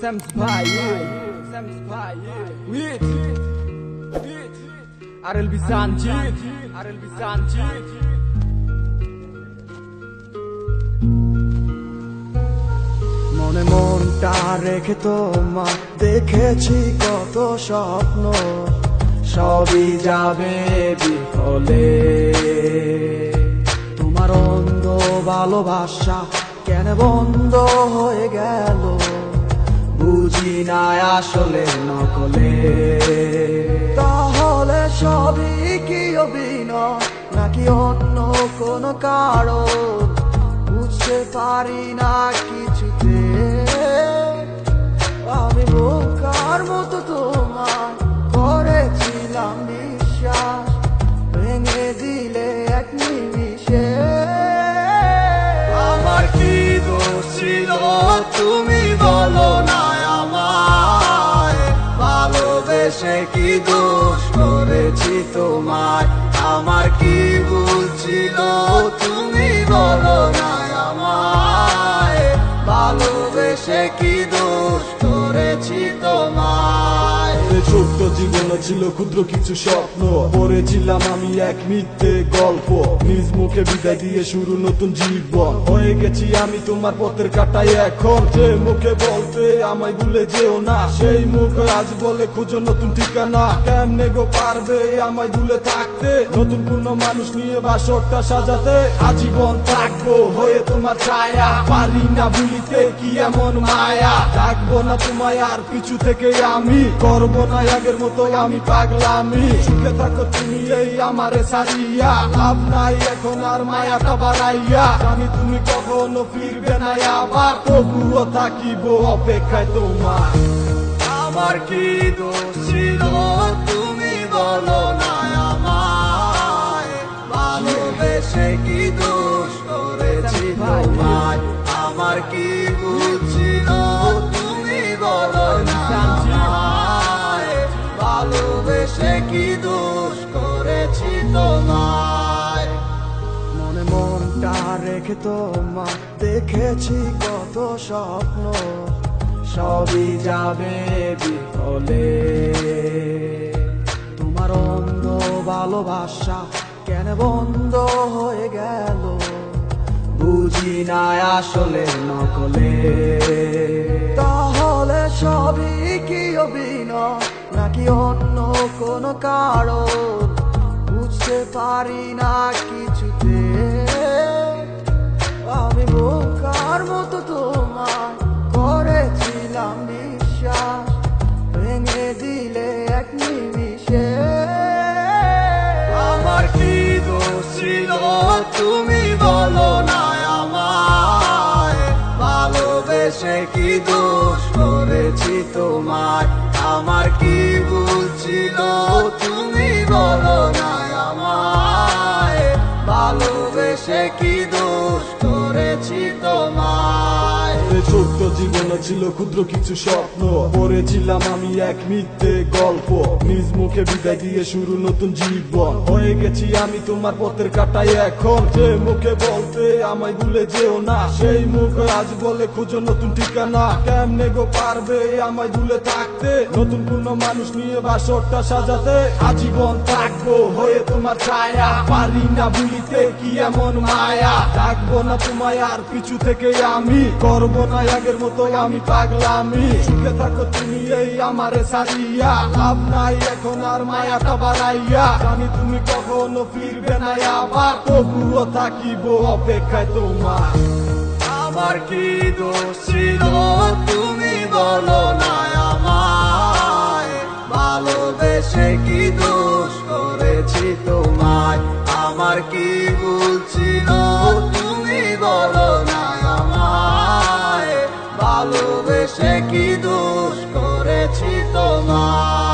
Sam's Pie, wait, RLB Sanjit, মনে মনটা রেখে তোমার দেখেছি কত স্বপ্ন, সবই যাবে বিফলে। তোমার অন্ধ ভালোবাসা কেন বন্ধ হয়ে গেল, বুঝি না আসলে নকলে। তাহলে সবই কি অভিনয় নাকি অন্য কোনো কারণ, বুঝতে পারি না কিছুতে। আমি বোকার মতো তোমার করেছিলাম বিশ্বাস, ভেঙে দিলে এক নিমিষে। আমার কি দোষ ছিল তুমি বলো না আমায়, ভালোবেসে কি দোষ করেছি তোমায়। আমার কি ভুল ছিল তুমি বলো না আমায়, ভালোবেসে কি দোষ করেছি তোমায়। ছোট্ট জীবনে ছিল ক্ষুদ্র কিছু স্বপ্ন, পড়েছিলাম আমি এক মিথ্যে গল্প। নিজ মুখে বিদায় দিয়ে শুরু নতুন জীবন, হয়ে গেছি আমি তোমার পথের কাটাই এখন। যে মুখে বলতে আমায় ভুলে যেও না, সেই মুখ আজ বলে খুঁজো নতুন ঠিকানা। কেমনে গো পারবে আমায় ভুলে থাকতে, নতুন কোনো মানুষ নিয়ে বাসরটা সাজাতে। আজীবন থাকবো হয়ে তোমার ছায়া, পারি না ভুলিতে কি এমন মায়া। ডাকবো না তোমায় আর পিছু থেকে আমি, করবো না আগের মতো আমি পাগলামি। সুখে থাকো তুমি এই আমারে সারিয়া, লাভ নাই এখন আর মায়াটা বাড়াইয়া। জানি তুমি কখনো ফিরবে না আবার, তবুও থাকিব অপেক্ষায় তোমার। আমার কি দোষ ছিল তুমি বলো না আমায়, ভালোবেসে কি দোষ করেছি তোমায়। আমার কি ভুল ছিল তুমি বলো না আমায়, ভালোবেসে কি দোষ করেছি তোমায়। মনে মনটা রেখে তোমার দেখেছি কত স্বপ্ন, সবই যাবে বিফলে। তোমার অন্ধ ভালোবাসা কেন বন্ধ হয়ে গেল, বুঝি না আসলে নকলে। তাহলে সবই কি অভিনয় নাকি অন্য কোনো কারণ, বুঝতে পারি না কিছুতে। আমি বোকার মতো তোমার করেছিলাম বিশ্বাস, ভেঙে দিলে এক নিমিষে। আমার কি দোষ ছিল তুমি বলো না আমায়, ভালোবেসে কি দোষ করেছি তোমায়। আমার কি ভুল ছিল তুমি বলো না আমায়, ভালোবেসে কি দোষ করেছি তোমায়। ছোট্ট জীবনে ছিল ক্ষুদ্র কিছু স্বপ্ন, পড়েছিলাম আমি এক মিথ্যে গল্প। নিজ মুখে বিদায় দিয়ে শুরু নতুন জীবন, হয়ে গেছি আমি তোমার পথের কাটাই এখন। যে মুখে বলতে আমায় ভুলে যেও না, সেই মুখ আজ বলে খুঁজো নতুন ঠিকানা। কেমনে গো পারবে আমায় ভুলে থাকতে, নতুন কোনো মানুষ নিয়ে বাসরটা সাজাতে। আজীবন থাকবো হয়ে তোমার ছায়া, পারি না ভুলিতে কি এমন মায়া। ডাকবো না তোমায় আর পিছু থেকে আমি, করবো না আগের মতো আমি পাগলামি। সুখে থাকো তুমি এই আমারে সারিয়া, লাভ নাই এখন আর মায়াটা বাড়াইয়া। জানি তুমি কখনো ফিরবে না আবার, তবুও থাকিব অপেক্ষায় তোমার। আমার কি দোষ ছিল তুমি বলো না আমায়, ভালোবেসে কি দোষ করেছি তোমায়। আমার কি ভুল ছিল তুমি বলো না আমায়, ভালোবেসে কি দোষ করেছি তোমায়।